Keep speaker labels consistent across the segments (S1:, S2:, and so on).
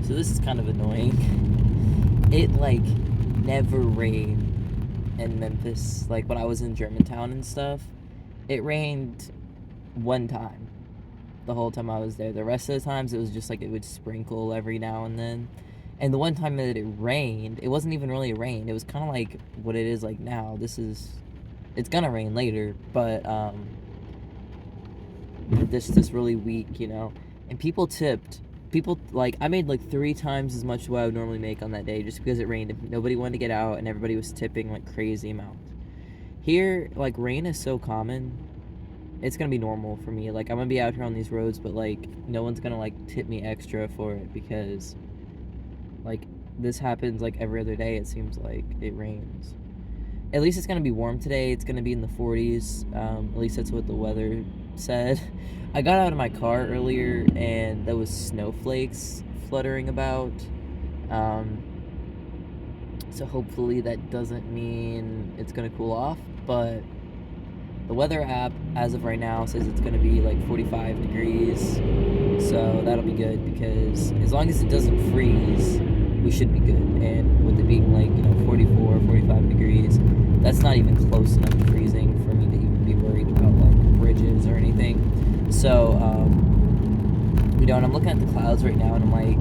S1: So this is kind of annoying. It, like, never rained in Memphis. Like, when I was in Germantown and stuff, it rained one time the whole time I was there. The rest of the times, it was just, like, it would sprinkle every now and then. And the one time that it rained, it wasn't even really a rain. It was kind of like what it is like now. It's gonna rain later, but, this really weak, you know? And people tipped. People, like, I made, like, 3 times as much as what I would normally make on that day just because it rained. Nobody wanted to get out, and everybody was tipping, like, crazy amounts. Here, like, rain is so common. It's gonna be normal for me. Like, I'm gonna be out here on these roads, but, like, no one's gonna, like, tip me extra for it because, like, this happens, like, every other day, it seems like. It rains. At least it's gonna be warm today. It's gonna be in the 40s. At least that's what the weather said. I got out of my car earlier and there was snowflakes fluttering about. So hopefully that doesn't mean it's gonna cool off, but the weather app as of right now says it's gonna be like 45 degrees. So that'll be good because as long as it doesn't freeze, we should be good. And with it being like, 44, 45 degrees, that's not even close enough to freezing for me to even be worried about like bridges or anything. So, and I'm looking at the clouds right now and I'm like,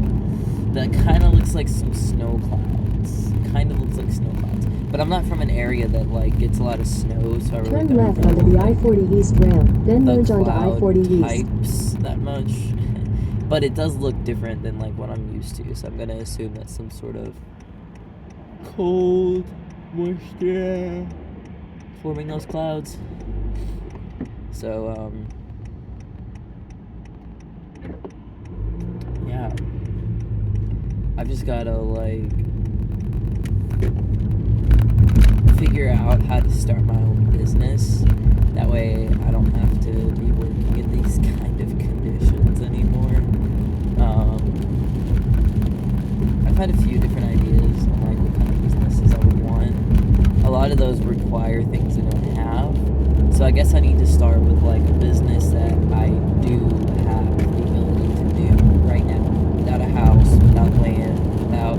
S1: that kind of looks like some snow clouds. Kind of looks like snow clouds. But I'm not from an area that like gets a lot of snow, so I really
S2: Turn
S1: don't
S2: left
S1: know
S2: onto the I-40 East ramp, then
S1: the
S2: merge onto
S1: cloud
S2: I-40 East.
S1: types that much. But it does look different than like what I'm used to, so I'm gonna assume that's some sort of cold moisture forming those clouds. So yeah, I've just gotta like figure out how to start my own business. That way I don't have to be working in these kind of conditions anymore. I've had a few different ideas on like what kind of businesses I would want. A lot of those require things I don't have. So I guess I need to start with like a business that I do have the ability to do right now. Without a house, without land, without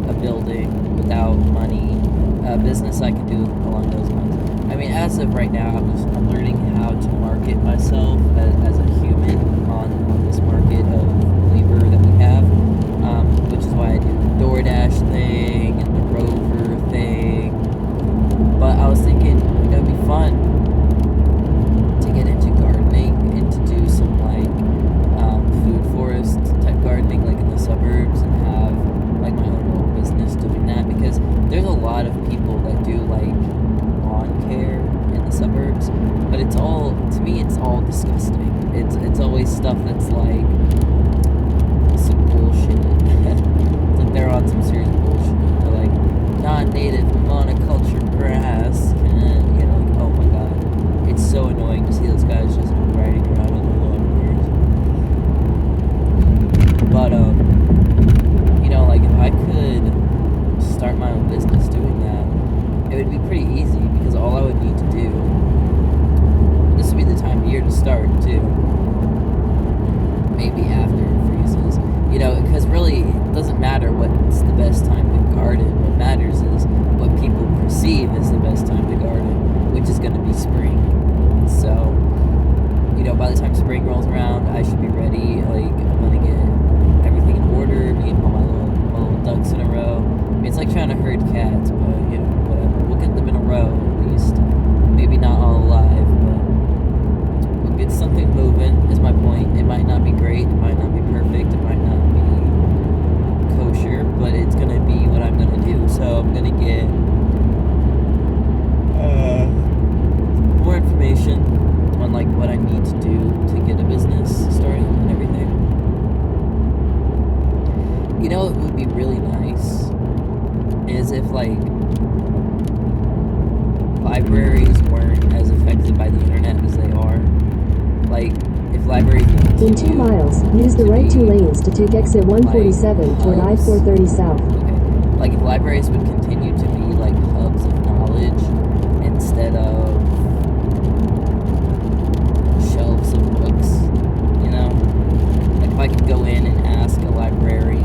S1: a building, without money. A business I can do along those lines. I mean, as of right now, I'm learning how to market myself as a human on this market of labor that we have, which is why I do the DoorDash thing and the Rover thing. But I was thinking, it'd be fun to get into gardening and to do some like food forest type gardening, like in the suburbs, and have like my own little business doing that, because there's a lot of people that do like lawn care in the suburbs, but it's all, to me, it's all disgusting. It's always stuff that's like some bullshit. It's like they're on some serious bullshit. They're like non-native monoculture grass, and like, oh my god, it's so annoying to see those guys just riding around on their lawnmowers. But like if I could start my own business doing that, it would be pretty easy, because all I would need to do, this would be the time of year to start too, maybe after it freezes, because really it doesn't matter what's the best time to garden. What matters is what people perceive as the best time to garden, which is going to be spring. So by the time spring rolls around, I should be ready. Like, I'm going to get everything in order, me and all my little ducks in a row. I mean, it's like trying to herd cats, but whatever. We'll get them in a row at least. Maybe not all alive, but we'll get something moving, is my point. It might not be great, it might not be perfect, it might not be kosher, but it's gonna be what I'm gonna do. So I'm gonna get more information on like what I need to do to get a business started and everything. It would be really nice is if like libraries weren't as affected by the internet as they are. Like, if libraries
S2: in 2 miles, use the right 2 lanes to take exit 147 toward I-430 South.
S1: Okay. Like, if libraries would continue to be like hubs of knowledge instead of shelves of books, like if I could go in and ask a librarian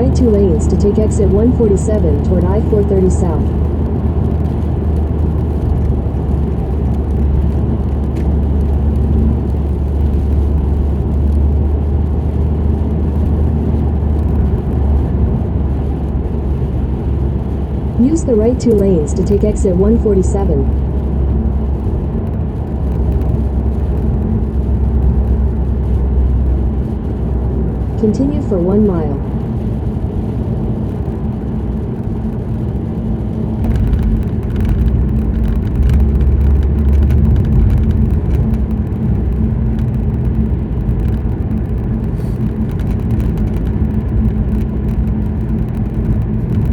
S2: right 2 lanes to take exit 147 toward I-430 South. Use the right 2 lanes to take exit 147. Continue for 1 mile.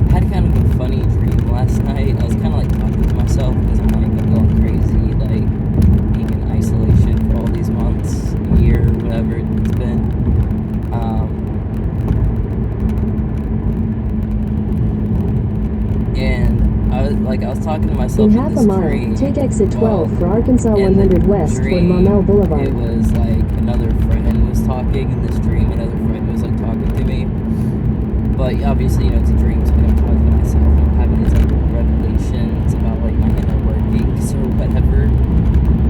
S1: I had kind of a funny dream last night. I was kind of like talking to myself because I'm like, I'm going crazy, like being in isolation for all these months, a year, whatever it's been. And I was talking to myself
S2: In
S1: in
S2: half a
S1: this
S2: mile,
S1: dream.
S2: take exit 12
S1: Well,
S2: for Arkansas
S1: in the
S2: 100 West toward
S1: dream,
S2: Maumelle Boulevard.
S1: it was like another friend was talking in this dream. Another friend was like talking to me. But obviously, it's a dream, so I'm talking to myself. And I'm having these like revelations about like my inner workings or whatever.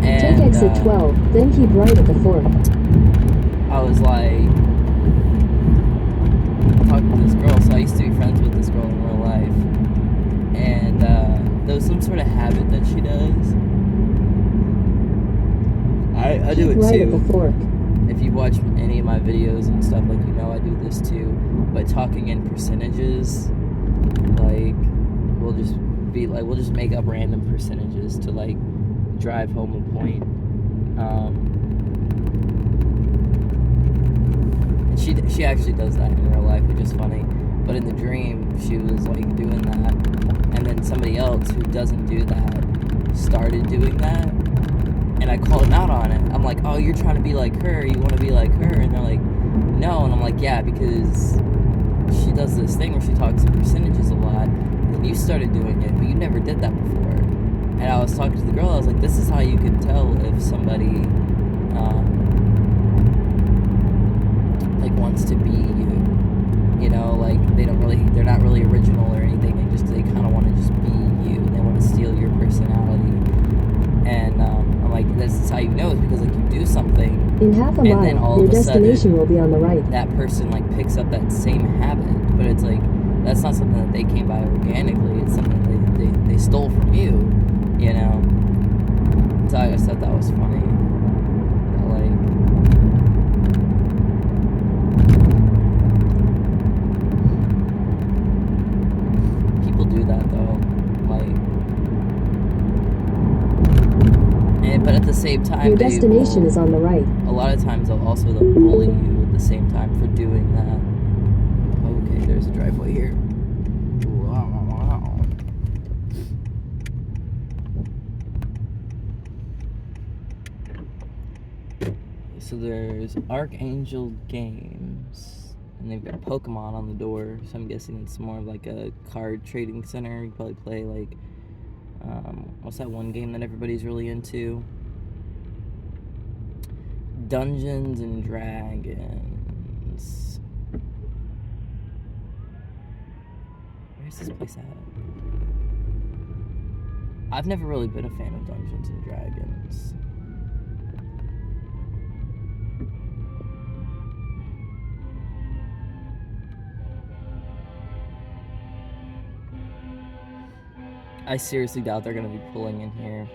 S1: And
S2: Take exit 12, then keep right at the fork.
S1: I was like talking to this girl. So I used to be friends with this girl in real life, and there was some sort of habit that she does. I do
S2: Keep
S1: it
S2: right
S1: too.
S2: at the fork.
S1: If you watch any of my videos and stuff, like, I do this too. But talking in percentages, like, we'll just make up random percentages to, like, drive home a point. And she actually does that in real life, which is funny. But in the dream, she was, like, doing that. And then somebody else who doesn't do that started doing that. And I called him out on it. I'm like, oh, you're trying to be like her. You want to be like her. And they're like, no. And I'm like, yeah, because she does this thing where she talks in percentages a lot. And then you started doing it, but you never did that before. And I was talking to the girl. I was like, this is how you can tell if somebody like wants to be you. Like they're not really original or anything. They kind of want to just be you. They want to steal your personality. And I'm like, this is how you know, is because like you do something,
S2: In half a
S1: and then
S2: mile,
S1: all
S2: your
S1: of a
S2: destination
S1: sudden,
S2: will be on the right.
S1: that person like picks up that same habit. But it's like, that's not something that they came by organically. It's something they stole from you. So I just thought that was funny. That, like, people do that though. But at the same time,
S2: Your destination is on the right.
S1: A lot of times they'll bully you at the same time for doing that. Okay, there's a driveway here. Wow. So there's Archangel Games, and they've got Pokemon on the door. So I'm guessing it's more of like a card trading center. You probably play like what's that one game that everybody's really into? Dungeons and Dragons. Where's this place at? I've never really been a fan of Dungeons and Dragons. I seriously doubt they're gonna be pulling in here.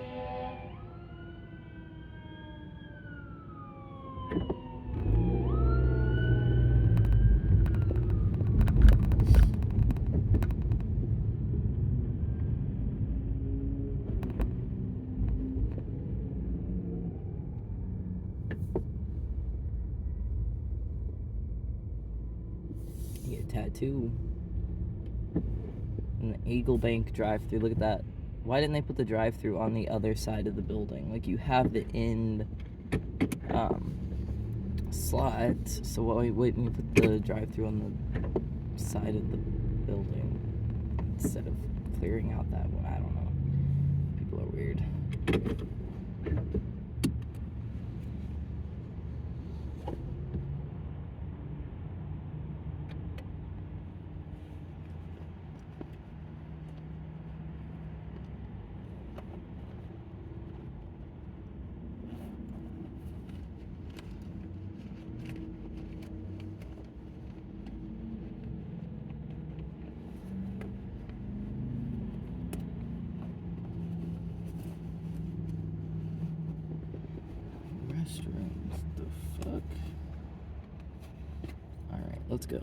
S1: You get a tattoo. And the Eagle Bank drive-thru. Look at that. Why didn't they put the drive-thru on the other side of the building? Like, you have the end slot, so why wouldn't you put the drive-thru on the side of the building instead of clearing out that one? I don't know. People are weird. restrooms. The fuck? Alright, let's go.